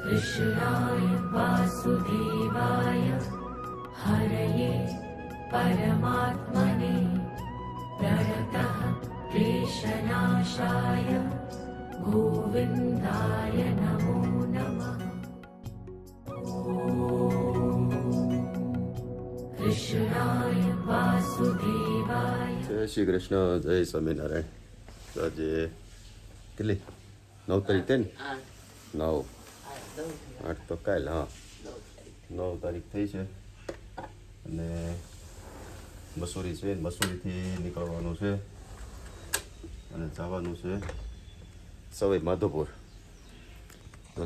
कृष्णाय वासुदेवाय हरये परमात्मने प्रणतः क्लेशनाशाय गोविन्दाय नमो नमः। कृष्णाय वासुदेवाय। जय श्री कृष्ण, जय स्वामीनारायण। આજે કેટલી 9 તારીખ થઈ ને? 9 8 તો કાલ, હા 9 તારીખ થઈ છે અને મસૂરી છે, મસૂરીથી નીકળવાનું છે અને જવાનું છે સવાઈ માધોપુર.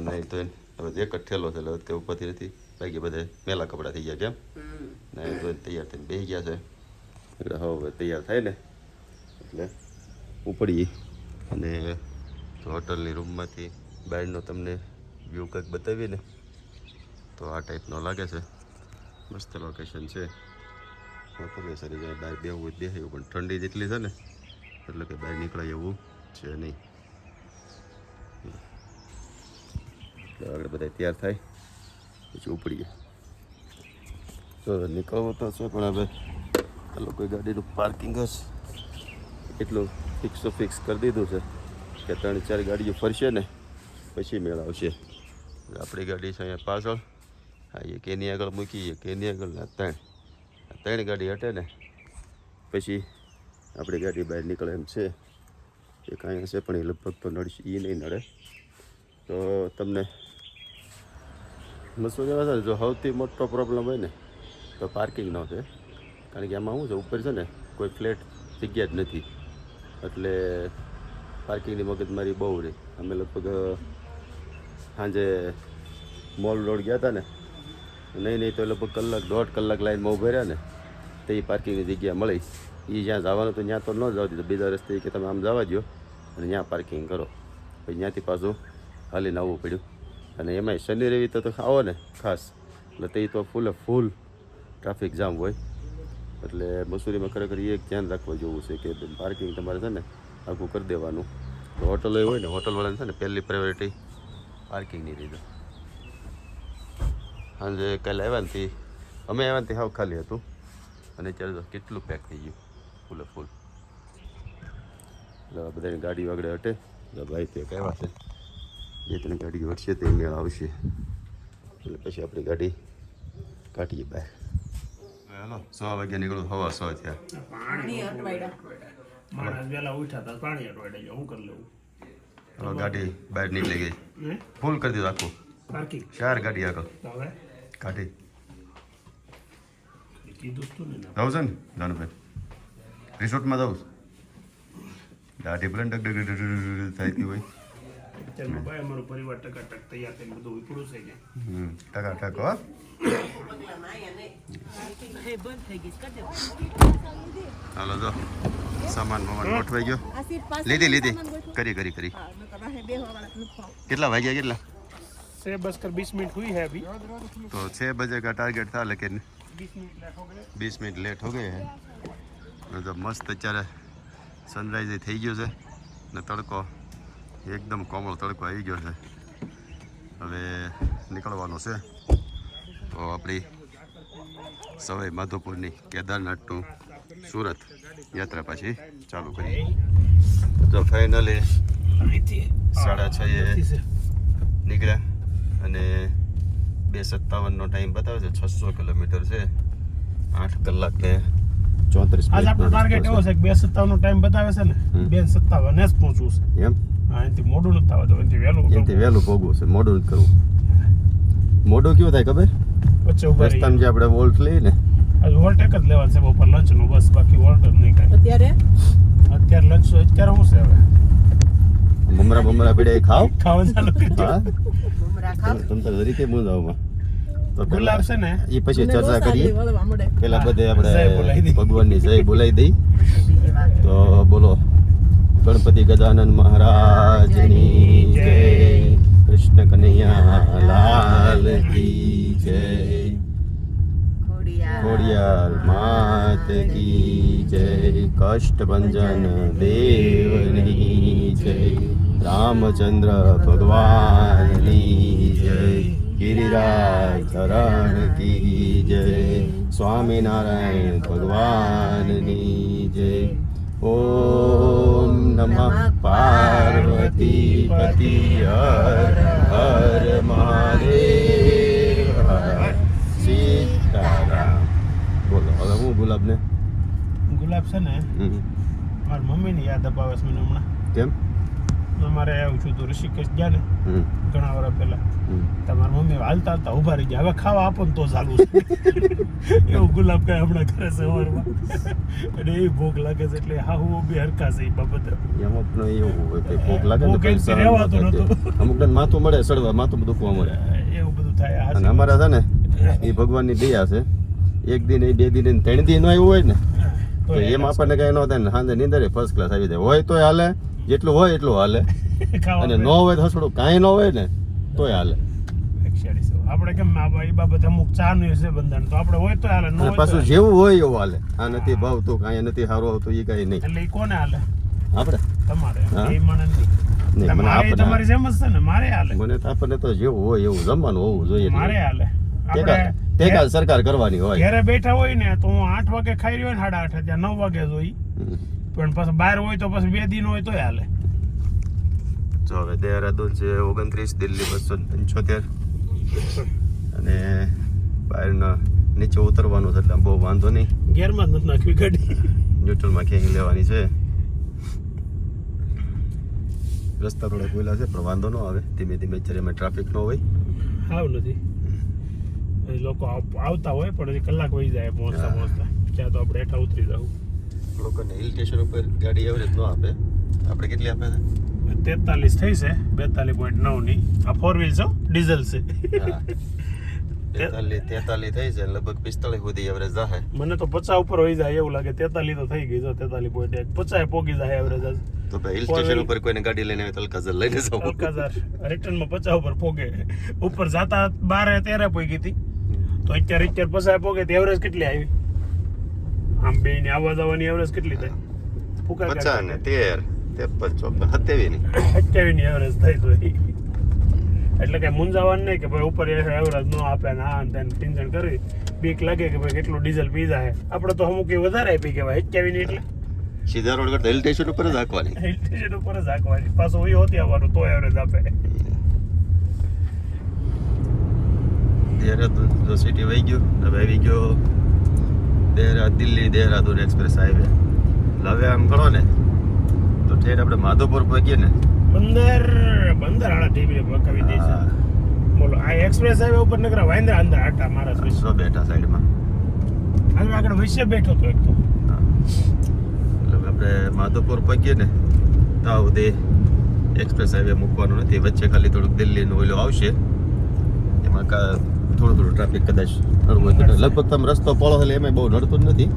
નહીં તો હવે એક જ ઠેલો છે એટલે તે ઉપરથી નથી બાકી બધા મેલા કપડાં થઈ ગયા. કેમ નહીં તો તૈયાર થઈને બેસી ગયા છે એટલે હવે તૈયાર થાય ને એટલે ઉપડીએ. અને હોટલની રૂમમાંથી બહારનો તમને વ્યૂ કંઈક બતાવીએ ને તો આ ટાઈપનો લાગે છે. મસ્ત લોકેશન છે. ખબર સારી જાય બહાર બેહવું હોય બેસે એવું, પણ ઠંડી જેટલી છે ને એટલે કે બહાર નીકળાય એવું છે નહીં. આગળ બધા તૈયાર થાય પછી ઉપડીએ. તો નીકળવું તો છે પણ હવે આ લોકોએ ગાડીનું પાર્કિંગ જ એટલું ફિક્સ કરી દીધું છે કે 3-4 ગાડીઓ ફરશે ને પછી મેળ આવશે. આપણી ગાડી છે અહીંયા પાછળ, હા એક એની આગળ મૂકીએ કે એની આગળ 3 ગાડી હટે ને પછી આપણી ગાડી બહાર નીકળે એમ છે. એક અહીંયા છે પણ એ લગભગ તો નડશે, એ નહીં નડે. તો તમને મસૂરી આવે છે જો સૌથી મોટો પ્રોબ્લેમ હોય ને તો પાર્કિંગનો છે. કારણ કે આમાં શું છે ઉપર છે ને કોઈ ફ્લેટ જગ્યા જ નથી એટલે પાર્કિંગની મગજમારી બહુ રહી. અમે લગભગ સાંજે મોલ રોડ ગયા હતા ને, નહીં તો લગભગ 1.5 કલાક લાઈનમાં ઊભા રહ્યા ને તો એ પાર્કિંગની જગ્યા મળી. એ જ્યાં જવાનું તો ત્યાં તો ન જવા દીધું, બીજા રસ્તે કે તમે આમ જવા દો અને ત્યાં પાર્કિંગ કરો. પછી ત્યાંથી પાછું હાલીને આવવું પડ્યું. અને એમાંય શનિ રવિ તો આવો ને ખાસ એટલે તે તો ફૂલ ટ્રાફિક જામ હોય. એટલે મસૂરીમાં ખરેખર એ એક ધ્યાન રાખવા જેવું છે કે પાર્કિંગ તમારે છે ને આખું કરી દેવાનું. તો હોટલો હોય ને હોટલવાળાને છે ને પહેલી પ્રાયોરિટી પાર્કિંગની લીધું. સાંજે કાલે આવ્યા ને અમે આવ્યા ને હાવ ખાલી હતું અને અત્યારે તો કેટલું પેક થઈ ગયું ફૂલ. એટલે બધાની ગાડી આગળ હટે ભાઈ તે કહેવા છે 2-3 ગાડીઓ હટશે તે મેળ આવશે એટલે પછી આપણી ગાડી કાઢીએ બહાર. હાલો 6 વાગ્યા નીકળું, 6:15 થયા. હવે ગાડી બહાર નીકળી ગઈ, ફૂલ કરી દીધું આખું. 4 ગાડી આગળ કાઢી જવું છે ને જાનુભાઈ, રિસોર્ટમાં જવું દાઢી પ્લેન ડગ થતી હોય. અમારો પરિવાર ટકાટક તૈયાર થઈને બધું ઉપડું છે કે ટકાટક હો. હાલો જો સામાન ગોઠવાઈ ગયો. લીધી કરી કેટલા વાગ્યા? કેટલા 6:20 मिनट हुई है अभी, तो 6 बजे का टारगेट था लेकिन 20 मिनट लेट हो गए हैं. तो मस्त અત્યારે સનરાઈઝ થઈ ગયો છે ને તડકો એકદમ કોમળ તડકો આવી ગયો છે. હવે નીકળવાનું છે તો આપણી સવાઈ માધોપુરની કેદારનાથ ટુ સુરત યાત્રા પાછી ચાલુ કરી. તો ફાઇનલી 6:30 નીકળ્યા અને 2:57 ટાઈમ બતાવે છે. 600 કિલોમીટર છે, 8 કલાક ને 34 આજ આપણો ટાર્ગેટ એવો છે કે 2:57 નો ટાઈમ બતાવે છે ને 2:57 જ પહોંચવું છે. એમ હા, એનાથી મોડું નથી આવતું, એનાથી વહેલું ભોગવું છે. મોડું નથી કરવું. મોડું કેવું થાય ખબર? વચ્ચે ઉભા રસ્તામાં જે આપણે વોલ્ટ લઈએ ને આજ વોલ્ટ એક જ લેવાનું છે બપોર લંચ નું, બસ બાકી વોલ્ટ જ નહીં કાંઈ. અત્યારે લંચ અત્યારે શું છે હવે મમરા પીડે ખાવા ચાલુ કરી દો. હા તમે તો જરી કે મુંજાવમાં તો ગુલાબ છે ને એ પછી ચર્ચા કરીએ. પેલા બધે આપણે ભગવાનની જય બોલાવી દઈ. તો બોલો ગણપતિ ગજાનન મહારાજની જય, કૃષ્ણ કનૈયા લાલ કી જય, ખોડિયાર માત કી જય, કષ્ટભંજન દેવની જય, રામચંદ્ર ભગવાનની જય. જય ગિરિરાજ ધરણ કી જય સ્વામિનારાયણ ભગવાનની જય ઓમ નમઃ પાર્વતી પતિ હર હર મહાદેવ હર સીતારામ. બોલો હવે હું ગુલાબને ગુલાબ છે ને મારી મમ્મીની યાદ અપાવે છે મને હમણાં. કેમ? અમારે આવું છું તો ઋષિકેશ ગયા ને ઘણા વર્ષ પહેલા તમારી મમ્મી હાલતા હાલતા ઉભા રહી ગયા, હવે ખાવા આપો ને તો ચાલુ છે. એવું ગુલાબ કઈ હમણાં કરે છે સવારમાં અને એ ભૂખ લાગે છે એટલે હા હું બી હરખા છે એ બાબત. અમુક નો એવું હોય કે ભૂખ લાગે ને ભૂખ એનથી રહેવાતું નહોતું. અમુક ને માથું મળે સડવા, માથું દુખવા મળે એવું બધું થાય. અને અમારા છે ને એ ભગવાનની દયા છે, એક દિન એ બે દિન 3 દિન આવ્યું હોય ને તો એમ આપણને કઈ ન થાય ને સાંજે નીંદર ફર્સ્ટ ક્લાસ આવી જાય. હોય તોય હાલે, જેટલું હોય એટલું હાલે, અને ન હોય તો હસડું કાંઈ ન હોય ને તોય હાલે. આપણે કેમ એ બાબત અમુક ચા નું છે બંધન, તો આપણે હોય તો હાલે, ન હોય પાછું જેવું હોય એવું હાલે. આ નથી ભાવતું, કાંઈ નથી સારું આવતું, એ કાંઈ નહીં. એટલે એ કોને હાલે? આપણે તમારે હા? એ મને નહીં. નહીં, મને મારે તમારી જેમ જ છે ને, મારે હાલે. મને તો આપણને તો જેવું હોય એવું જમવાનું હોવું જોઈએ. મારે હાલે. આપણે તે કાલ સરકાર કરવાની હોય. ઘરે બેઠા હોય ને તો હું 8 વાગે ખાઈ રહ્યો ને 8:30 ત્યાં 9 વાગે જોઈ, પણ પછી બહાર હોય તો પછી 2 દિન હોય તોય હાલે. જો હવે દેહરાદૂન છે 29, દિલ્હી 275, અને બહારના નીચે ઉતરવાનું છે એટલે બહુ વાંધો નહીં. ગેરમાં જ નથી નાખવી ગાડી, ન્યુટ્રલમાં ક્યાંય લેવાની છે. રસ્તા થોડા ખુલ્લા છે પણ વાંધો ન આવે, ધીમે ધીમે જ્યારે એમાં ટ્રાફિક ન હોય. હાવ નથી. એ લોકો આવતા હોય પણ હજી કલાક વહી જાય પહોંચતા પહોંચતા. ત્યાં તો આપણે હેઠા ઉતરી જવું. લોકોને હિલ સ્ટેશન ઉપર ગાડી એવરેજ ન આપે. આપણે કેટલી આપે છે? 43 થઈ છે, 42.9 ની. આ 4 વ્હીલ છે, ડીઝલ છે. 43 થઈ છે, લગભગ 45 સુધી એવરેજ જાહે. મને તો 50 ઉપર હોઈ જાય એવું લાગે. 43 તો થઈ ગઈ છે, 43.1 50 પોગી જાય એવરેજ. તો હિલ સ્ટેશન ઉપર કોઈને ગાડી લઈને આવે તો અલકાઝર લઈને જાવ. અલકાઝર રિટર્નમાં 50 ઉપર પોગે. ઉપર જાતા 12-13 પોગી હતી, તો અત્યારે 50 પોગે તો એવરેજ કેટલી આવી? આમ બે ની આવવા જવાની એવરેજ કેટલી થાય? 50 ને 13 53 57 ની 27 ની એવરેજ થઈ તો એટલે કઈ મૂંઝાવાનું નહીં કે ભાઈ ઉપર એવરેજ ન આપે ને આ તેને પિંજણ કરી બીક લાગે કે ભાઈ કેટલું ડીઝલ પી જાય. આપણે તો અમુક વધારે આપી કહેવાય 27 ની. એટલે સીધા રોડ કરતા હિલ સ્ટેશન ઉપર જ હાંકવાની. હિલ સ્ટેશન ઉપર જ હાંકવાની. પાછું હોય હોતી આવવાનું તો એવરેજ આપે. દેહરાદૂન જો સિટી વહી ગયું, હવે આવી ગયો દિલ્હી દેહરાદૂન એક્સપ્રેસ હાઈવે. હવે આમ ગણો ને તો ઠેર આપણે માધવપુર પહોંચીએ ને બંદર આડા ટીવી પકાવી દે છે. બોલો આ એક્સપ્રેસ હાઈવે ઉપર નકરા વાંદરા અંદર આટા મારા છે. સો બેઠા સાઈડમાં આગળ વૈશ્ય બેઠો તો એક તો. એટલે આપણે માધવપુર પહોંચીએ ને ત્યાં સુધી એક્સપ્રેસ હાઈવે મૂકવાનું નથી. વચ્ચે ખાલી થોડુંક દિલ્હીનું ઓલું આવશે, એમાં થોડું ટ્રાફિક કદાચ નડવું હોય. લગભગ તમે રસ્તો પોળો એટલે એમાં બહુ નડતું જ નથી,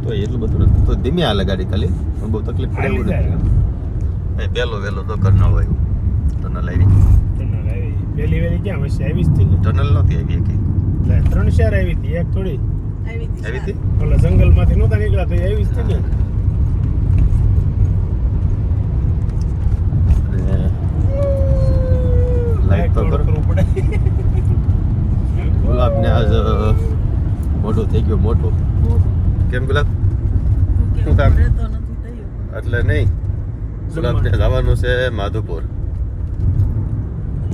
તો એટલું બધું નથી. તો ધીમે હાલે ગાડી, ખાલી બહુ તકલીફ પડે એવું નથી. પહેલો વહેલો તો કરનાળ હોય ટનલ આવી. પેલી વેલી ક્યાં વૈશ્ય આવી હતી ને? ટનલ નહોતી આવી કે 3-4 આવી હતી, એક થોડી આવી હતી. ઓલા જંગલમાંથી નહોતા નીકળ્યા તો આવી હતી ને. લાઈટ તો કરવું પડે. ગુલાબ ને આજ મોટું થઈ ગયું, મોટું. કેમ ગુલાબ? શું કામ? એટલે નહીં, ગુલાબ ને જવાનું છે માધવપુર.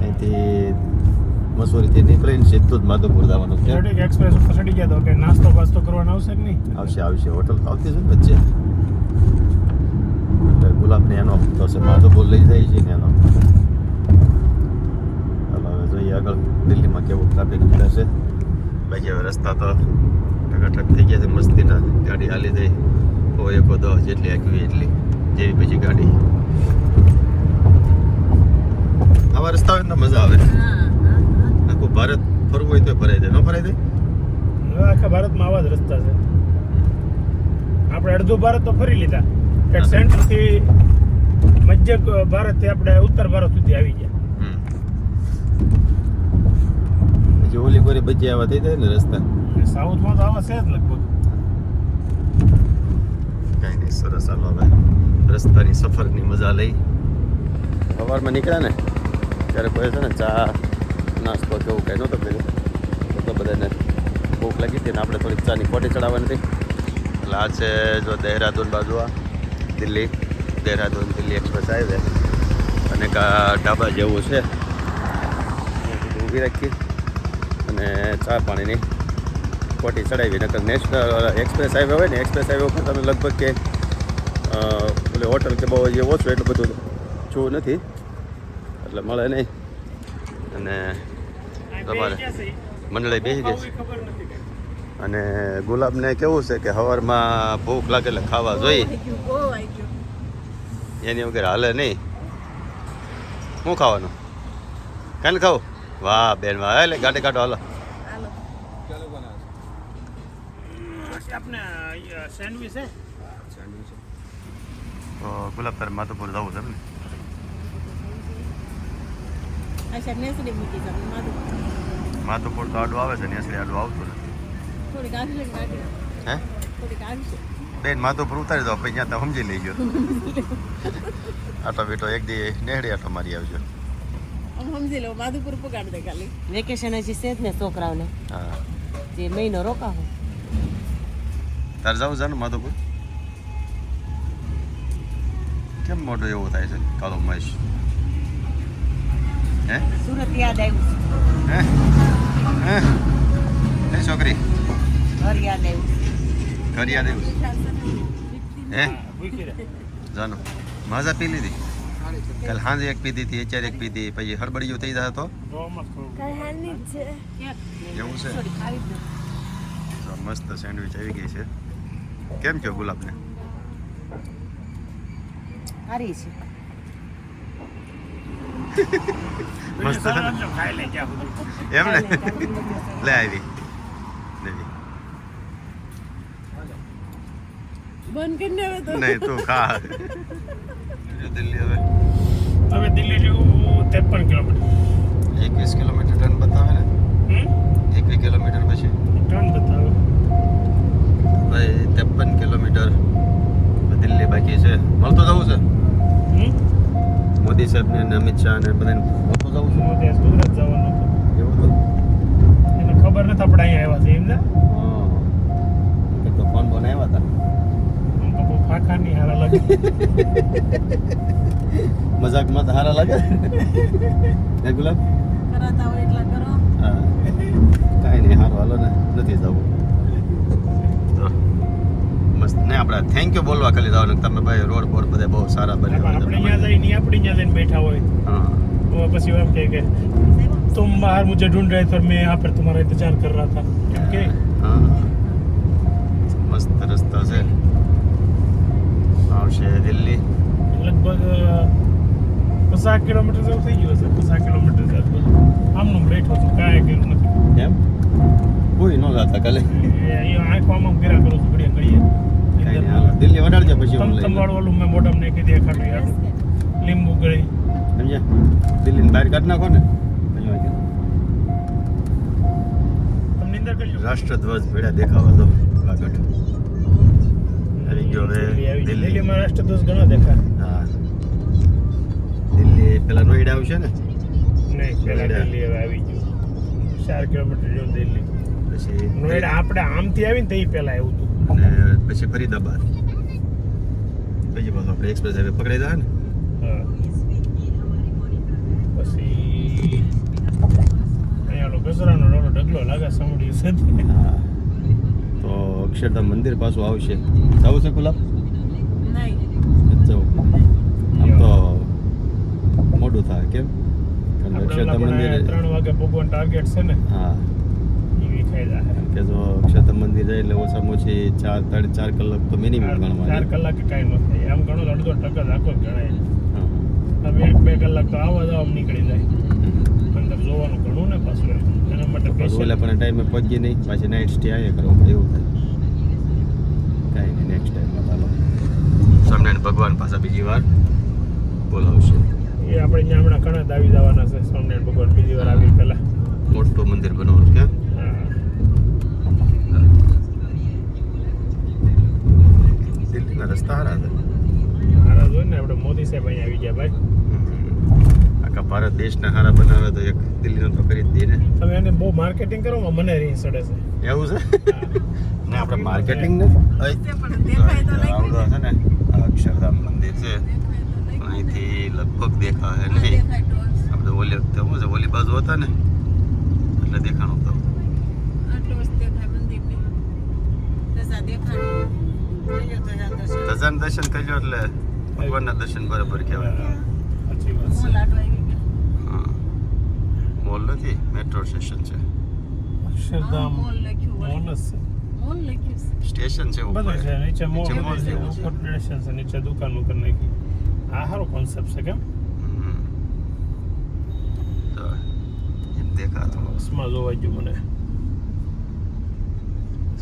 અહીંથી મસૂરીથી નીકળીને સીધું જ માધવપુર જવાનું છે. એક્સપ્રેસ ઉપર ચડી ગયા તો કે નાસ્તો પાસ્તો કરવાનો આવશે કે નહીં? આવશે હોટલ તો આવતી છે ને વચ્ચે. એટલે ગુલાબ ને એનો તો છે માધવપુર લઈ જાય છે ને એનો. હવે જોઈએ આગળ દિલ્હીમાં કેવું ટ્રાફિક મળે છે. બાકી હવે રસ્તા તો ટકાટક થઈ ગયા છે મસ્તીના. ગાડી હાલી જાય કો 110 જેટલી આંકવી એટલી જેવી પછી ગાડી. આવા રસ્તા હોય ને મજા આવે. આખું ભારત ફરવું હોય તો ફરાય જાય, ન ફરાય જાય? હવે આખા ભારતમાં આવા જ રસ્તા છે. આપણે અડધું ભારત તો ફરી લીધા. સેન્ટર થી મધ્ય ભારત થી આપણે ઉત્તર ભારત સુધી આવી ગયા. પછી ઓલી કોરી બચી આવા થઈ જાય ને રસ્તા. સાઉથમાં તો આવા છે જ લગભગ. કઈ નહીં, સરસ. હાલો હવે રસ્તાની સફરની મજા લઈ. સવારમાં નીકળ્યા ને ત્યારે કોઈ છે ને ચા નાસ્તો કે એવું કંઈ નહોતો કર્યું તો બધાને ભૂખ લાગી હતી ને આપણે થોડીક ચાની કોટી ચડાવવાની હતી એટલે આ છે જો દહેરાદૂન બાજુ આ દિલ્હી દહેરાદૂન દિલ્હી એક્સપ્રેસ હાઈવે અને એક આ ઢાબા જેવું છે ઊભી રાખી અને ચા પાણીની કોટી ચડાવી નકર નેશનલ એક્સપ્રેસ હાઈવે હોય ને એક્સપ્રેસ હાઈવે ઉપર તમે લગભગ કે પેલી હોટલ કે બહુ જે ઓછું એટલું બધું જોવું નથી એટલે મળે નહીં અને તમારે મંડળી બેસી ગઈ છે અને ગુલાબને કેવું છે કે સવારમાં ભૂખ લાગે એટલે ખાવા જોઈએ એની વગર હાલે નહીં શું ખાવાનું કાંઈ ખાવું વાહ બેન વાહ એટલે ગાડી કાઢો હાલો આપણે સેન્ડવિચ છે તો ગુલાબ તારે માધુપુર જવું છે ને માધુપુર તો આડું આવે છે ને એસડી આડું આવતું નથી હે બેન માધુપુર ઉતારી દો પછી ત્યાં તો સમજી લઈ ગયો આટો બીટો એક દી નેહડી આટો મારી આવજો સમજી લો માધુપુર પગાડ દે ખાલી વેકેશન હજી છે જ ને છોકરાઓને હા જે મહિનો રોકાવો તારે જવું છે ને માધુપુર કેમ મોઢું એવું થાય છે કાળો મહેશ હે સુરત યાદ આવ્યું હે હે હે છોકરી ઘર યાદ આવ્યું ઘર યાદ આવ્યું હે ભૂખી રહે જાનો માઝા પી લીધી કાલ સાંજે એક પીધી હતી અત્યારે એક પીધી પછી હળબડિયું થઈ જાય તો ગોમાં ખાવું એવું છે થોડી ખાવી જ તો મસ્ત સેન્ડવિચ આવી ગઈ છે કેમ છો ગુલાબને સારી છે મસ્ત છે ને? ખાઈ લે ક્યાં સુધી એમ ને લે આવી લેવી બંધ કરીને હવે તો નહીં તું ખા દિલ્હી હવે હવે દિલ્હી જેવું 53 કિલોમીટર 21 કિલોમીટર ટન બતાવે ને 21 કિલોમીટર પછી ટન બતાવે ભાઈ 53 કિલોમીટર દિલ્હી બાકી છે મળતું જવું છે મોદી સાહેબને અને અમિત શાહ ને બધાને મળતું જવું છે મોદી સુરત જવાનું હતું એવું તો એને ખબર નથી આપણે અહીંયા આવ્યા છે એમને હા તો ફોન બનાવ્યા હતા આમ તો બહુ ફાંકા નહીં હારા લાગે મજાકમાં તો સારા લાગે હે ગુલાબ કરાતા હોય એટલા કરો હા કાંઈ નહીં સારું હાલો ને નથી જવું તો મસ્ત ને આપણે થેન્ક યુ બોલવા ખાલી જવાનું તમે ભાઈ રોડ બોડ બધે બહુ સારા બને આપણે અહીંયા જઈને આપણે અહીંયા જઈને બેઠા હોય હા તો પછી એમ કહે કે तुम बाहर मुझे ढूंढ रहे थे और मैं यहाँ पर तुम्हारा इंतजार कर रहा था एम के હા મસ્ત રસ્તા છે આવશે દિલ્હી લગભગ 50 કિલોમીટર જેવું થઈ ગયું હશે 50 કિલોમીટર જેવું આમનું બેઠો છું કાંઈ કર્યું નથી એમ કોઈ ન જાતા કાલે અહીંયા આંખમાં ગેરા કરું છું ઘડીએ કાંઈ નહીં હાલો દિલ્હી વડાડજો પછી હું લઈ લઉં. તમવાળ વાળું મેં મોઢામાં નાખી દે ખાટું યાર લીંબુ ગળી સમજ્યા દિલ્હીની બહાર કાઢી નાખો ને અહીંયા વાગ્યા. તમને અંદર કરજો રાષ્ટ્રધ્વજ ભેડા દેખાવા દો આગળ આવી ગયો હવે દિલ્હી દિલ્હીમાં રાષ્ટ્રધ્વજ ઘણા દેખાય હા દિલ્હી પેલા નોઈડા આવશે ને નહીં પેલા નોઈડા. દિલ્હી હવે આવી ગયું 4 કિલોમીટર જેવું દિલ્હી પછી નોઈડા આપણે આમથી આવીને તે પેલા આવ્યું હતું અને પછી ફરીદાબાદ પછી પાછું આપણે એક્સપ્રેસ હાઈવે પકડાઈ જાય ને હા. પછી અહીંયા ઓલો ગજરાનો રોડો ઢગલો લાગે સાંભળ્યું છે હા તો અક્ષરધામ મંદિર પાછું આવશે જવું છે ગુલાબ નહીં જવું આમ તો મોડું થાય કેમ કારણ કે અક્ષરધામ મંદિર 3 વાગે પહોંચવાનું ટાર્ગેટ છે ને હા એ વિખાઈ જાય કે જો અક્ષરધામ મંદિર જાય એટલે ઓછામાં ઓછી 4 કલાક તો મિનિમમ 4 ગણવા કલાકે કાંઈ ન થાય આમ ઘણો અડધો ટકા આખો જ ગણાય હા તમે 1-2 કલાક તો આવવા જાવ નીકળી જાય અંદર જોવાનું ઘણું ને પાછું એના માટે ઓલા સ્પેશિયલ પણ ટાઈમે પહોંચીએ નહીં પાછી નાઇટ સ્ટે આવીએ કરો એવું થાય કાંઈ નહીં નેક્સ્ટ ટાઈમમાં ચાલો સ્વામિનારાયણ ભગવાન પાછા બીજી વાર બોલાવશે એ આપણે અહીંયા હમણાં ઘણા જ આવી જવાના છે સ્વામિનારાયણ ભગવાન બીજી વાર આવી પહેલા મોટું મંદિર બનાવવાનું ક્યાં દિલ્હીના રસ્તા સારા છે મારા જોઈને આપણે મોદી સાહેબ અહીંયા આવી ગયા ભાઈ આખા ભારત દેશના હારા બનાવે તો એક દિલ્હીનો તો કરી જ દઈએ ને. તમે એને બહુ માર્કેટિંગ કરો મને રીહ સડે છે. એવું છે ને આપણે માર્કેટિંગ ને પણ દેખાય તો નહીં. આવડો છે ને આ અક્ષરધામ મંદિર છે પણ અહીંથી લગભગ દેખાય નહીં. દેખાય ટોચ. આપણે ઓલી વખતે શું છે ઓલી બાજુ હતા ને એટલે દેખાણું તો આ ટોચ દેખાય મંદિરની. ધજા દેખાય. ધજાના દર્શન કર્યો એટલે ભગવાનના દર્શન બરાબર કહેવાય. સાચી વાત મોલ આટો આવી ગયો. હા મોલ નથી મેટ્રો સ્ટેશન છે. અક્ષરધામ મોલ લખ્યું હોય. મોલ જ છે. મોલ લખ્યું છે. સ્ટેશન છે ઉપર. બધું છે નીચે મોલ નીચે મોલ છે જેવું છે. ઉપર સ્ટેશન છે નીચે દુકાન કરી નાખી. આ સારો કોન્સેપ્ટ છે કેમ હમ. તો એમ દેખાતો બસમાં જોવા ગયું મને.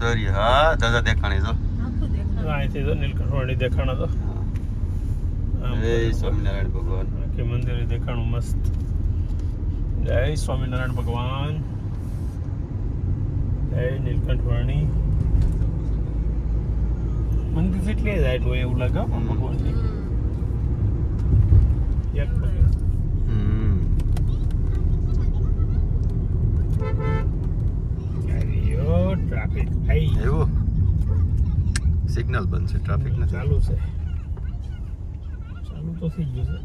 સોરી હા ધજા દેખાણી જો. આખું દેખાય. અહીંથી તો નીલકંઠવાડી દેખાણો તો આમ જય સ્વામિનારાયણ ભગવાન. આખી મંદિરે દેખાણું મસ્ત. જય સ્વામિનારાયણ ભગવાન. જય નીલકંઠવાણી. મંદિર જેટલી હાઈટ હોય એવું લાગે હો ભગવાનની. એક પગે. હમ. આવ્યો ટ્રાફિક આઈ એવું સિગ્નલ બંધ છે ટ્રાફિક નથી. ચાલુ છે. ચાલુ તો થઈ ગયું છે.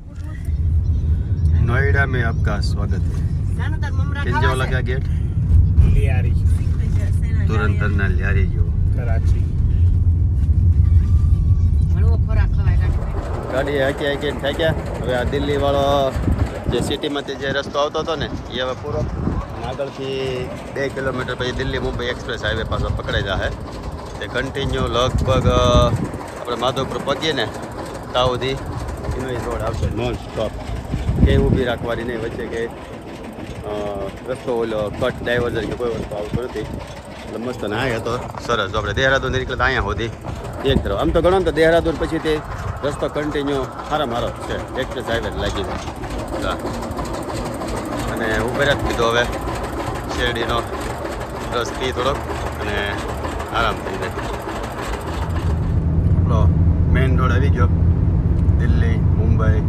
नोएडा में आपका स्वागत है. જાનો તાર મમરા किन जो ખાવા लगा गेट લિયારી तुरंत ना लियारी जो કરાચી. ઘણો ખોરાક ખવાય ગાડી. ગાડી હાકી હાકી થાય ગયા. હવે આ દિલ્હી વાળો જે સિટીમાંથી જે રસ્તો આવતો હતો ને એ હવે પૂરો અને આગળથી 2 કિલોમીટર પછી દિલ્હી મુંબઈ એક્સપ્રેસ હાઈવે પાછો પકડાઈ જશે. તે કન્ટિન્યુ લગભગ આપણે માધવપુર પગીએ ને ત્યાં સુધી એનો એ રોડ આવશે નોન સ્ટોપ. કે ઊભી રાખવાની નહીં વચ્ચે કે રસ્તો ઓલો કટ ડાયવર્ઝન કે કોઈ વસ્તુ આવતું નથી. એટલે મસ્ત ને આ તો સરસ. જો આપણે દેહરાદૂન નીકળે તો અહીંયા સુધી એક તરફ આમ તો ગણો ને તો દેહરાદૂન પછી તે રસ્તો કન્ટિન્યુ મારો છે એક્સપ્રેસ હાઈવે લાગી જાય. અને ઉભેર જ કીધો હવે શેરડીનો રસ પી થોડોક અને આરામ થઈ જાય. આપણો મેઇન રોડ આવી ગયો દિલ્હી મુંબઈ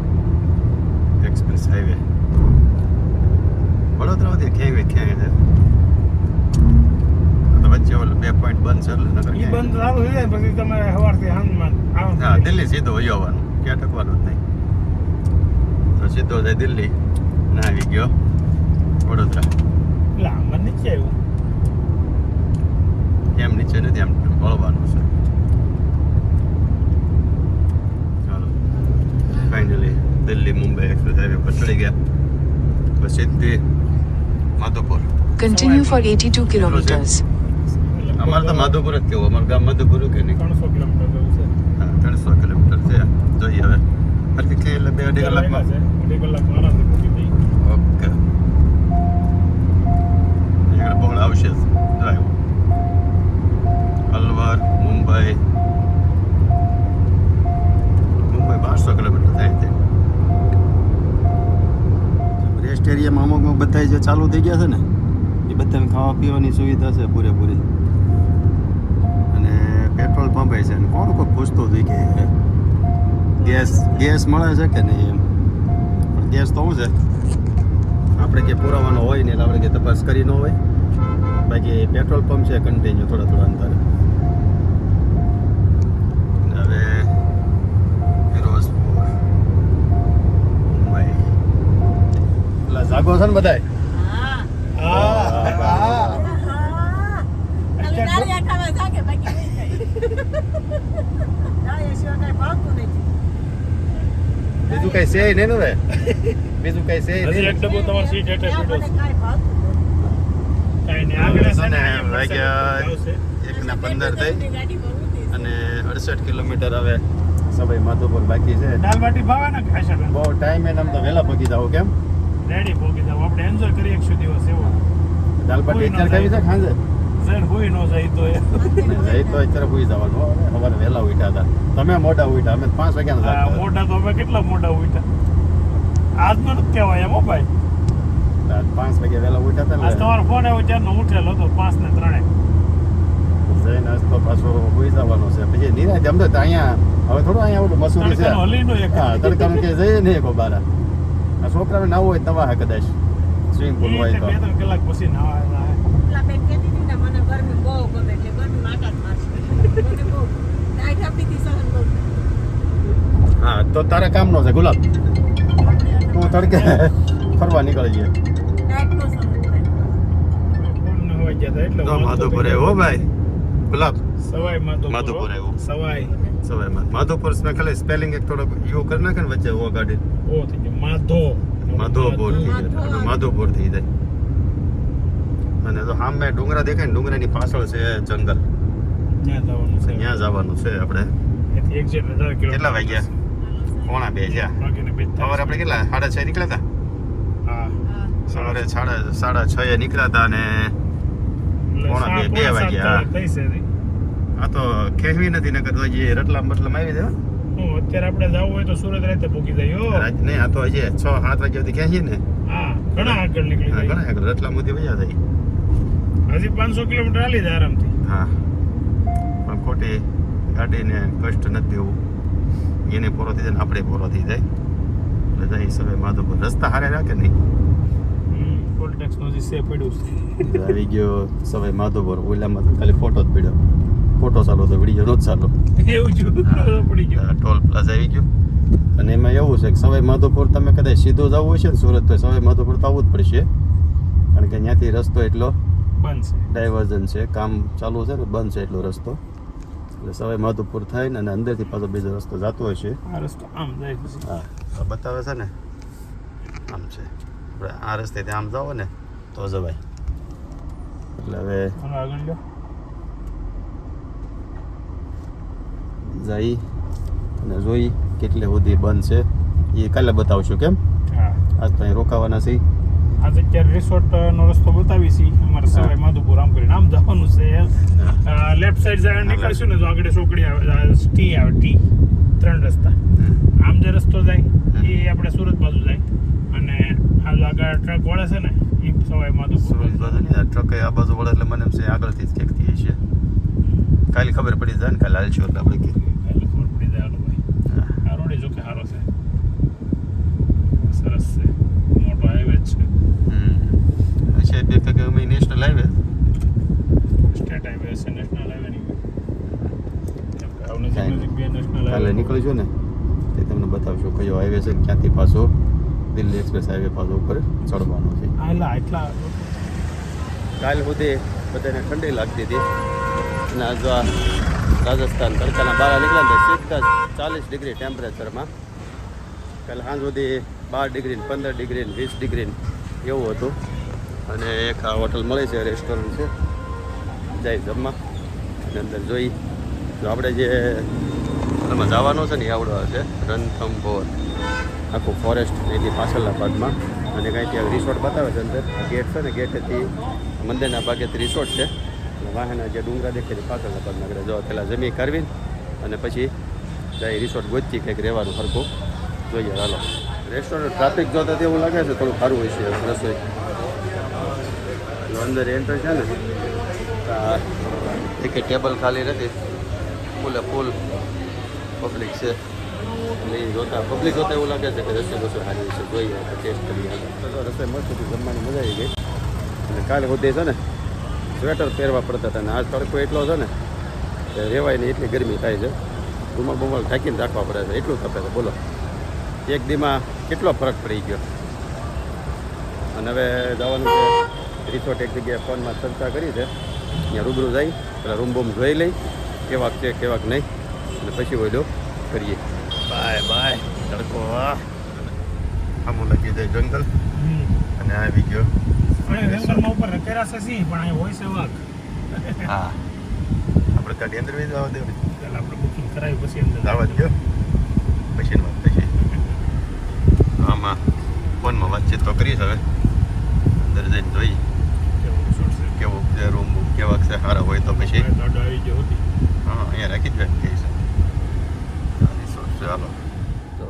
એક્સપ્રેસ હાઈવે. વડોદરામાંથી ક્યાંય ક્યાંય છે તો વચ્ચે ઓલું 2 પોઈન્ટ બંધ છે એટલે નકર ઈ ક્યાંય. બંધ ચાલુ થઈ જાય પછી તમારે સવારથી હાંજમાં હા દિલ્હી સીધો વહી આવવાનું ક્યાં ટકવાનું જ નહીં. તો સીધો જાય દિલ્હી ને આવી ગયો વડોદરા. એટલે આમાં નીચે આવ્યું. એમ નીચે નથી આમ વળવાનું છે. ચાલો finally Delhi Mumbai express highway પર ચડી ગયા. બસ સીધી માધવપુર. Continue for 82 kilometers. અમારે તો માધવપુર જ કેવું. અમારું ગામ માધવપુર કે નહીં. 300 કિલોમીટર જેવું છે. હા 300 કિલોમીટર છે. જોઈએ હવે ફરતી થઈ એટલે 2-2.5 કલાકમાં. છે 2 કલાકમાં આરામથી પહોંચી જઈએ. ઓકે અહીંયા બહુ આવશે ડ્રાઈવ. અલવાર મુંબઈ 1200 કિલોમીટર થાય છે. રેસ્ટ એરિયામાં અમુક બધા જે ચાલુ થઈ ગયા છે ને એ બધાને ખાવા પીવાની સુવિધા છે પૂરેપૂરી. અને પેટ્રોલ પંપ છે ને કોણ કોઈ પૂછતું હતું કે ગેસ મળે છે કે નહીં એમ. પણ ગેસ તો શું છે આપણે કે પુરાવાનો હોય ને એટલે આપણે કે તપાસ કરી ન હોય. બાકી પેટ્રોલ પંપ છે કન્ટિન્યુ થોડા અંતરે. હવે ફિરોઝપુર મુંબઈ એટલે જાગો છે ને બધાય. હા ખાલી દાળિયા ખાવા જાગે બાકી નહીં ખાય. દાળિયા સિવાય કાંઈ ભાવતું નથી. બીજું કઈ છે નહીં ને હવે. બીજું કઈ છે હજી એક નહીં. ડબ્બો તમારી સીટ હેઠળ ત્યાં પીડો મને છે. કાંઈ ભાવતું નથી. કાંઈ નહીં આગળ છે ને અને વાગ્યા આવશે. 1:15 થઈ ગાડી બહુ હતી. અને 68 કિલોમીટર હવે સવાઈ માધવપુર બાકી છે. દાલ બાટી ભાવે ને ખાશે ને બહુ ટાઈમ એને આમ તો વહેલા પગી જાવ કેમ. રેડી ભોગી જાવ આપણે એન્જોય કરી એકશું દિવસ એવો દાલબાટી કોઈ ન અત્યારે ખાવી છે ખાંજે ઝેડ હોય ન જાય તો એ જઈ તો અત્યારે પૂરી જવાનું હો. સવારે વહેલા ઉઠ્યા હતા તમે મોડા ઉઠ્યા અમે 5 વાગ્યાના આ જાગતા મોટા તો અમે કેટલા મોટા ઉઠ્યા આજનો નથી કહેવાય એમ હો ભાઈ. 5 વાગે વહેલા ઉઠ્યા હતા આજ ને તમારો ફોન આવ્યો ત્યારનો ઉઠેલો હતો 5 ને 3 જઈને આજ તો પાછો પૂરી જવાનો છે. પછી નિરાંતે અમને તો અહીંયા હવે થોડું અહીંયા ઓલું મસૂરી છે. તડકાનો હલીનો એક હા તડકાનું કે જઈએ નહીં કો બારા આ છોકરાને નાવું હોય તવા હે કદાચ સ્વિમિંગ પુલ હોય તો 2-3 કલાક પછી નાવા પેલા બેન કહેતી હતી ને મને ગરમી બહુ ગમે એટલે ગરમી આટા જ મારશે મને બહુ ટાઈટ આપી હતી સહન બહુ હા તો તારે કામનો છે ગુલાબ તું તડકે ફરવા નીકળી જઈએ ટાઈટ નો સહન થાય ફોન ન હોય ગયા એટલે તો માધોપુર આવ્યો ભાઈ ગુલાબ સવાઈ માધોપુર આવ્યું. સવાઈ સવાય માધોપુર મેં ખાલી સ્પેલિંગ એક થોડોક યુ કરી નાખે ને વચ્ચે ઓ ગાડી ઓ થઈ ગયું માધોપુર થઈ જાય માધોપુર થઈ જાય અને તો સામે ડુંગરા દેખાય ને ડુંગરાની પાછળ છે જંગલ ત્યાં જવાનું છે ત્યાં જવાનું છે આપણે એથી એક્ઝેક્ટ 1000 કિલો કેટલા વાગ્યા 1:30 છે વાગીને 42 સવારે આપણે કેટલા 6:30 નીકળ્યા હતા હા સવારે 6:30 નીકળ્યા હતા અને પોણા બે વાગ્યા. થઈ છે હજી. આ તો ખેવી નથી નકર તો હજી રટલામ બટલામ આવી જાય અત્યારે આપણે જવું હોય તો સુરત રાતે પૂકી જાય નહીં આ તો હજી 6-7 વાગ્યા સુધી ખેંચી ને હા ઘણા આગળ નીકળી હા, જાય ઘણા આગળ રટલામ સુધી વયા જાય હજી 500 કિલોમીટર હાલી જાય આરામથી હા પણ ખોટી ગાડીને કષ્ટ નથી દેવું એને પૂરો થઈ જાય ને આપણે પૂરો થઈ જાય એટલે જઈ સવે માધોપુર રસ્તા હારે રાખે નહીં ટોલ ટેક્સ નો જે સે પડ્યું છે આવી ગયો સવે માધોપુર ઓલામાં તો ખાલી ફોટો જ પડ્યો ફોટો ચાલો તો વિડીયો નો જ ચાલો એવું જ પડી ગયું ટોલ પ્લાઝા આવી ગયું અને એમાં એવું છે કે સવાઈ માધોપુર તમે કદાચ સીધો જવું હોય છે ને સુરત તો સવાઈ માધોપુર તો આવવું જ પડશે કારણ કે ત્યાંથી રસ્તો એટલો બંધ છે ડાયવર્ઝન છે કામ ચાલુ છે ને બંધ છે એટલો રસ્તો એટલે સવાઈ માધોપુર થાય ને અને અંદરથી પાછો બીજો રસ્તો જતો હોય છે આ રસ્તો આમ જાય પછી હા તો બતાવે છે ને આમ છે આપણે આ રસ્તેથી આમ જાઓ ને તો જવાય એટલે હવે આનો આગળ લ્યો જઈ અને જોઈ કેટલે સુધી બંધ છે એ કાલે બતાવશું કેમ હા આજ તો અહીં રોકાવાના છે આજે અત્યારે રિસોર્ટ નો રસ્તો બતાવી છે અમારે સવાઈ માધોપુર આમ કરીને આમ જવાનું છે લેફ્ટ સાઈડ જાય નીકળશું ને તો આગળ ચોકડી આવે ટી આવે ટી 3 રસ્તા આમ જે રસ્તો જાય એ આપણે સુરત બાજુ જાય અને આ જો આગળ ટ્રક વળે છે ને એ સવાઈ માધોપુર સુરત બાજુ નહીં ટ્રક આ બાજુ વળે એટલે મને એમ છે આગળથી જ ક્યાંકથી હશે કાલે ખબર પડી જાય ને કાલે હાલશું એટલે આપણે એટલે ખબર પડી જાય હાલો ભાઈ આ રોડ જો કે સારો છે સરસ છે મોટો હાઈવે જ છે છે બે કે અમે નેશનલ હાઈવે સ્ટેટ હાઈવે છે નેશનલ હાઈવે નહીં આવ નજીક બે નેશનલ કાલે હાઈવે નીકળીશું ને તે તમને બતાવશું કયો હાઈવે છે ને ક્યાંથી પાછો દિલ્હી એક્સપ્રેસ હાઈવે પાછો ઉપર ચડવાનો છે એટલા કાલ સુધી બધાને ઠંડી લાગતી હતી અને આ જો આ રાજસ્થાન તડકાના બહાર નીકળ્યા ને સીધા 40 ડિગ્રી ટેમ્પરેચરમાં કાલે સાંજ સુધી 12 ડિગ્રી 15 ડિગ્રી 20 ડિગ્રી એવું હતું અને એક આ હોટલ મળે છે રેસ્ટોરન્ટ છે જાય જમવા અને અંદર જોઈ જો આપણે જે એમાં જવાનું છે ને આવડો છે રણથંભોર આખું ફોરેસ્ટ એની પાછળના ભાગમાં અને કાંઈ ત્યાં રિસોર્ટ બતાવે છે અંદર ગેટ છે ને ગેટેથી મંદિરના ભાગેથી રિસોર્ટ છે વાહના જે ડુંગરા દેખાય છે પાછળના ભાગમાં આગળ જો પહેલાં જમી કરવી અને પછી જાય રિસોર્ટ ગોતથી કંઈક રહેવાનું સરખું જોઈએ હાલો રેસ્ટોરન્ટ ટ્રાફિક જોતા એવું લાગે છે થોડું સારું હોય છે રસોઈ અંદર એન્ટર છે ને એક ટેબલ ખાલી નથી ફૂલે ફૂલ પબ્લિક છે એટલે એ જોતા પબ્લિક જોતા એવું લાગે છે કે રસોઈ સારી છે જોઈએ આપણે ટેસ્ટ કરીએ તો રસોઈ મસ્ત હતી જમવાની મજા આવી ગઈ અને કાલે સુધી છે ને સ્વેટર પહેરવા પડતા હતા અને આજ તડકો એટલો છે ને કે રહેવાય ને એટલી ગરમી થાય છે રૂમાલ બુમાલ ઢાંકીને રાખવા પડે છે એટલું તપે છે બોલો એક દીમાં કેટલો ફરક પડી ગયો અને હવે જવાનું છે રિસોર્ટ એક જગ્યાએ ફોનમાં ચર્ચા કરી છે ત્યાં રૂબરૂ જઈ પેલા રૂમ બૂમ જોઈ લઈ કેવાક છે કેવાક નહીં અને પછી ઓઈલો કરીએ બાય બાય તડકો આમ લગી જાય જંગલ અને આવી ગયો જંગલમાં ઉપર રકેરા છે સિંહ પણ અહીં હોય છે વાઘ હા આપણે ગાડી અંદર બી જવા દેવું ચાલ આપણે બુકિંગ કરાવી પછી અંદર જવા દો પછી વાત પછી આમાં ફોનમાં વાતચીત તો કરીશ હવે અંદર જઈને જોઈ કેવું રિસોર્ટ છે કેવું છે રૂમ કેવાક છે સારા હોય તો પછી દાડો આવી ગયો હતી હા અહીંયા રાખી જ વાત કહી છે રિસોર્ટ છે હાલો તો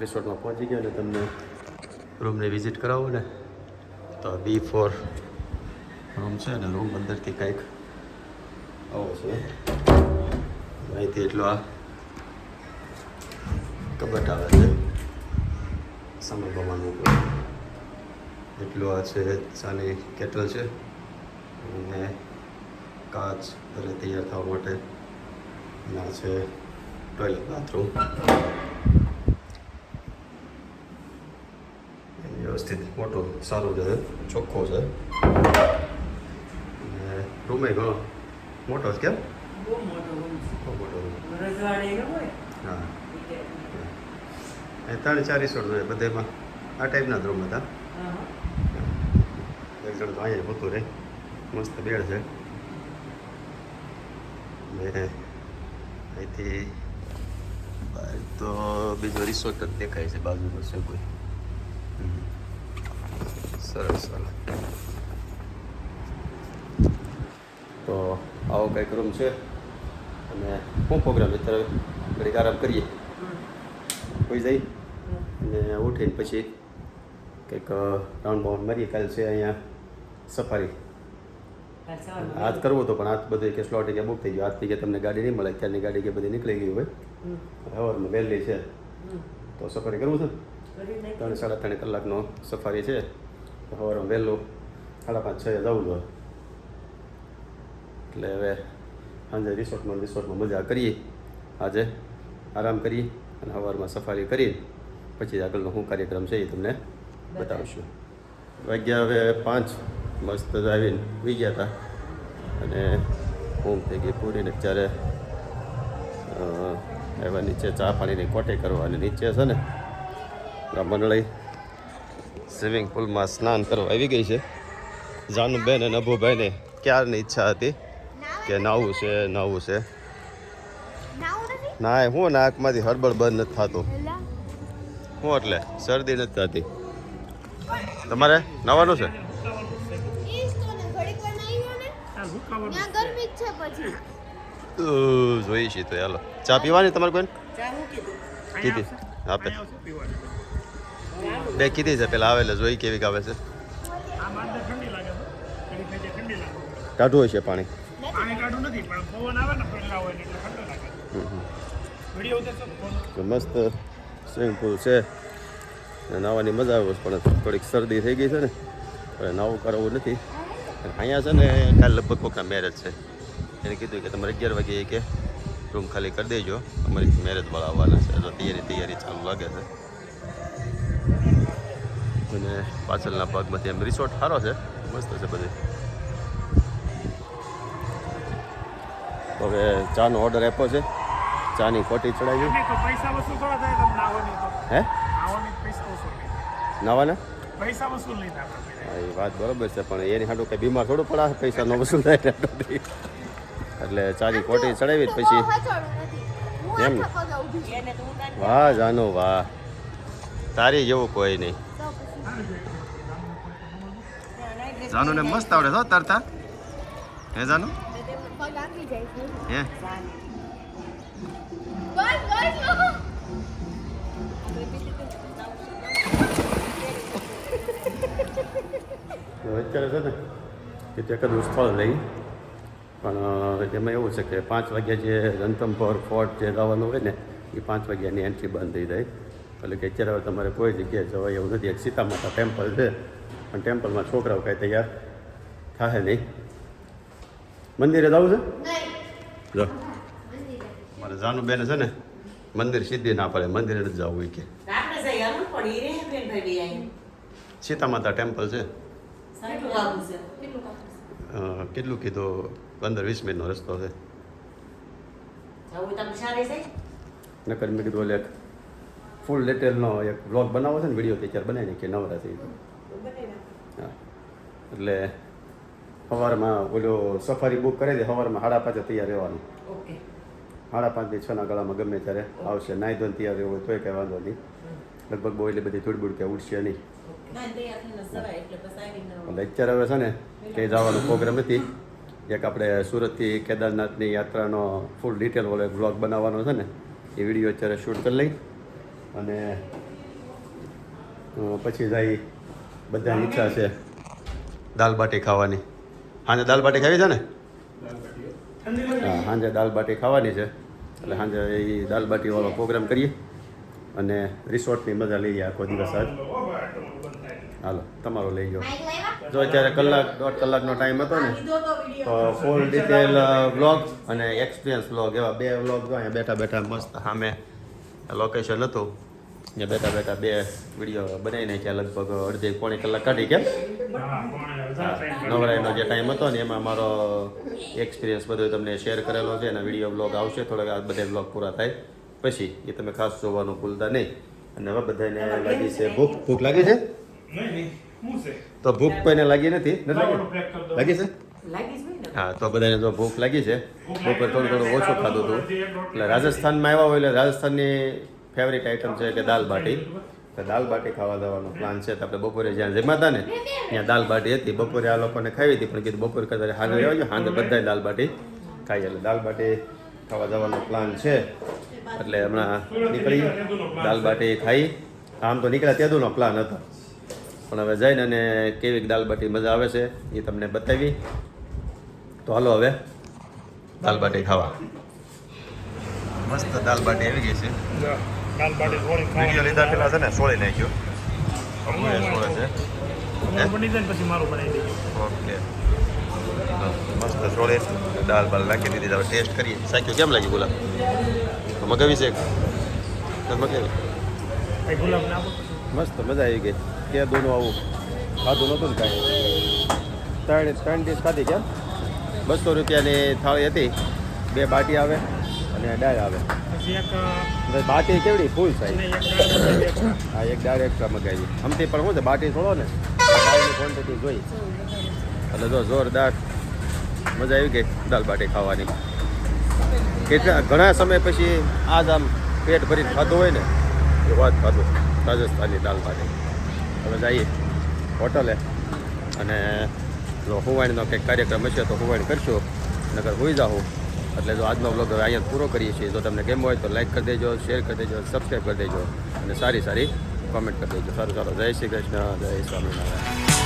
રિસોર્ટમાં પહોંચી ગયા ને તમને રૂમને વિઝિટ કરાવો ને તો B4 રૂમ છે ને રૂમ અંદરથી કંઈક આવો છે અહીંથી એટલો આ કબાટ આવે છે સામાન બમાન મૂકવા એટલું આ છે ચાની કેટલ છે અને કાચ ઘરે તૈયાર થવા માટે અને આ છે ટોયલેટ બાથરૂમ વ્યવસ્થિત મોટો સારું છે ચોખ્ખો છે અને રૂમે ઘણો મોટો છે કેમ બહુ મોટો હા એ 3-4 રિસોર્ટ છે બધામાં આ ટાઈપના જ રૂમ હતા એક જણ તો અહીંયા હોતું રહે મસ્ત બેડ છે ને અહીંથી બહાર તો બીજો રિસોર્ટ જ દેખાય છે બાજુમાં છે કોઈ સરસ સરસ તો આવો કંઈક રૂમ છે અને શું પ્રોગ્રામ અત્યારે ઘડીક આરામ કરીએ કોઈ જઈ અને ઉઠીને પછી કંઈક રાઉન્ડ બાઉન્ડ મારીએ કાલે છે અહીંયા સફારી આજ કરવું હતો પણ આજ બધું કે સ્લોટ કે બુક થઈ ગયું આજથી કે તમને ગાડી નહીં મળે અત્યારની ગાડી કે બધી નીકળી ગઈ હોય હવારમાં વહેલી છે તો સફારી કરવું છે 3-3.5 કલાકનો સફારી છે તો સવારમાં વહેલું 5:30-6 જવું જોઈએ એટલે હવે સાંજે રિસોર્ટમાં મજા કરીએ આજે આરામ કરીએ અને સવારમાં સફારી કરી પછી આગળનો શું કાર્યક્રમ છે એ તમને બતાવીશું વાગ્યા હવે 5 મસ્ત આવીને સુઈ ગયા હતા અને ઊંઘ થઈ ગઈ પૂરીને જ્યારે એવા નીચે ચા પાણીની કોટી કરવા અને નીચે છે ને મંડળી સ્વિમિંગ પુલમાં સ્નાન કરવા આવી ગઈ છે જાનુબેન અને અભુભાઈને ક્યારની ઈચ્છા હતી કે નાવું છે ના હું નાકમાંથી હળબળ બંધ નથી થતું શું એટલે શરદી નથી થતી તમારે નાવાનું છે જોઈ છે તો ચાલો ચા પીવાની તમારે કોઈ કીધી આપે બે કીધી છે પેલા આવે એટલે જોઈ કેવી આવે છે કાઢવું હોય છે પાણી મસ્ત સ્વિમિંગ પુલ છે નાહવાની મજા આવે પણ થોડીક શરદી થઈ ગઈ છે ને પણ નાવું કરવું નથી અહીંયા છે ને કાલે લગભગ કોઈકના મેરેજ છે એને કીધું કે તમારે 11 વાગે કે રૂમ ખાલી કરી દેજો અમારી મેરેજવાળા આવવાના છે તો તૈયારી ચાલુ લાગે છે અને પાછળના ભાગમાંથી એમ રિસોર્ટ સારો છે મસ્ત છે બધી હવે ચાનો ઓર્ડર આપ્યો છે ચાની કોટી ચડાવી પૈસા વસૂલ થોડા થાય તમને નાવાની તો હે નાવાની પૈસા વસૂલ નાવાના પૈસા વસૂલ નહીં થાય હા એ વાત બરાબર છે પણ એની હાટું કંઈ બીમાર થોડું પડે પૈસા ન વસૂલ થાય એટલે ચાની કોટી ચડાવી પછી એમ ને વાહ જાનો વાહ તારી જેવું કોઈ નહીં જાનુને મસ્ત આવડે છો તરતા હે જાનુ હે અત્યારે છે ને કે તે કદું સ્થળ લઈ પણ એમાં એવું છે કે 5 વાગ્યા જે રણથંભોર ફોર્ટ જે જવાનું હોય ને એ 5 વાગ્યાની એન્ટ્રી બંધ થઈ જાય એટલે કે અત્યારે હવે તમારે કોઈ જગ્યાએ જવાય એવું નથી એક સીતામાતા ટેમ્પલ છે પણ ટેમ્પલમાં છોકરાઓ કાંઈ તૈયાર થાય નહીં મંદિરે જવું છે જો મારે જાનુબેન છે ને મંદિર સીધી ના પડે મંદિરે નથી જવું હોય કે સીતામાતા ટેમ્પલ છે કેટલું કીધું 15-20 મિનિટનો રસ્તો છે નકર મેં કીધું એટલે ફૂલ ડિટેલનો એક વ્લોગ બનાવો છે ને વિડીયો પિક્ચર બનાવીને કે નવરા થઈ હા એટલે સવારમાં ઓલો સફારી બુક કરી દે સવારમાં 5:30 તૈયાર રહેવાનું 5:30 થી 6 ગાળામાં ગમે ત્યારે આવશે નાઈ ધોઈને તૈયાર રહેવું હોય તોય કંઈ વાંધો નહીં લગભગ બહુ એટલે બધી ધૂળ કે ઉડશે નહીં એટલે અત્યારે હવે છે ને કંઈ જવાનો પ્રોગ્રામ નથી એક આપણે સુરતથી કેદારનાથની યાત્રાનો ફૂલ ડિટેલ વાળો એક વ્લોગ બનાવવાનો છે ને એ વિડીયો અત્યારે શૂટ કરી લઈ અને પછી જાય બધાની ઈચ્છા છે દાલ બાટી ખાવાની સાંજે દાલ બાટી ખાવી છે ને હા સાંજે દાલ બાટી ખાવાની છે એટલે સાંજે એ દાલ બાટીવાળો પ્રોગ્રામ કરીએ અને રિસોર્ટની મજા લઈએ આખો દિવસ આજ. હાલો તમારો લઈ ગયો. જો અત્યારે દોઢ કલાકનો ટાઈમ હતો ને તો ફૂલ ડિટેલ વ્લોગ અને એક્સપિરિયન્સ વ્લોગ એવા 2 વ્લોગ જો અહીંયા બેઠા બેઠા મસ્ત સામે લોકેશન હતું ત્યાં બેઠા બેઠા 2 વિડીયો બનાવી નાખ્યા લગભગ અડધી પોણી કલાક કાઢી કેમ નવરાઈનો જે ટાઈમ હતો ને એમાં મારો એક્સપિરિયન્સ બધો તમને શેર કરેલો છે અને વિડીયો વ્લોગ આવશે થોડાક આ બધા વ્લોગ પૂરા થાય પછી એ તમે ખાસ જોવાનું ભૂલતા નહીં. અને હવે બધાને લાગી છે ભૂખ લાગી છે તો ભૂખ કોઈને લાગી નથી લાગી છે હા તો બધાને જો ભૂખ લાગી છે બપોર થોડું ઓછું ખાધું હતું એટલે રાજસ્થાનમાં આવ્યા હોય એટલે રાજસ્થાનની ફેવરિટ આઈટમ છે કે દાલ બાટી. તો દાલ બાટી ખાવા જવાનો પ્લાન છે તો આપણે બપોરે જ્યાં જમ્યા હતા ને ત્યાં દાલ બાટી હતી બપોરે આ લોકોને ખાવી હતી પણ કીધું બપોરે કરતા હાજર આવજો હાજર બધાય દાલ બાટી ખાઈ એટલે દાલ બાટી ખાવા જવાનો પ્લાન છે એટલે હમણાં નીકળી દાલ બાટી ખાઈ. આમ તો નીકળ્યા તેદુનો પ્લાન હતો પણ હવે જઈને અને કેવી દાલ બાટી મજા આવે છે એ તમને બતાવી. તો હાલો હવે દાલ બાટી ખાવા. મસ્ત દાલ બાટી આવી ગઈ છે. દાલ બાટી વિડીયો લીધા પેલા છે ને સોળી નાખ્યો સોળે છે બની જાય ને પછી મારું બનાવી દઈએ. ઓકે મસ્ત સોળે દાલ બાલ નાખી દીધી. હવે ટેસ્ટ કરીએ. સાખ્યું કેમ લાગ્યું ગુલાબ? તો મગાવી છે મગાવી કઈ ગુલાબ ના આપો મસ્ત મજા આવી ગઈ. કે દોનું આવું ખાધું નહોતું ને કાંઈ 3 ડીશ ખાધી કેમ 200 રૂપિયાની થાળી હતી. 2 બાટી આવે અને દાળ આવે. પછી એક બાટી કેવડી ફૂલ ને સાઈઝ. એક દાળ extra. હા એક દાળ એક્સ્ટ્રા મગાવી. આમથી પણ શું છે બાટી થોડો ને દાળની ક્વોન્ટિટી જોઈ એટલે જો જોરદાર મજા આવી ગઈ દાલ બાટી ખાવાની. કેટલા ઘણા સમય પછી આજ આમ પેટ ભરીને ખાધું હોય ને એ વાત ખાધું રાજસ્થાની દાલ બાટી. હવે જઈએ હોટલે અને જો હુવાણીનો કંઈક કાર્યક્રમ હશે તો હુવાણી કરશું નગર હોઈ જાઉં. એટલે જો આજનો બ્લોગ હવે અહીંયા પૂરો કરીએ છીએ. જો તમને ગમ્યો હોય તો લાઈક કરી દેજો, શેર કરી દેજો, સબસ્ક્રાઈબ કરી દેજો અને સારી કોમેન્ટ કરી દેજો. સારું જય શ્રી કૃષ્ણ, જય સ્વામિનારાયણ.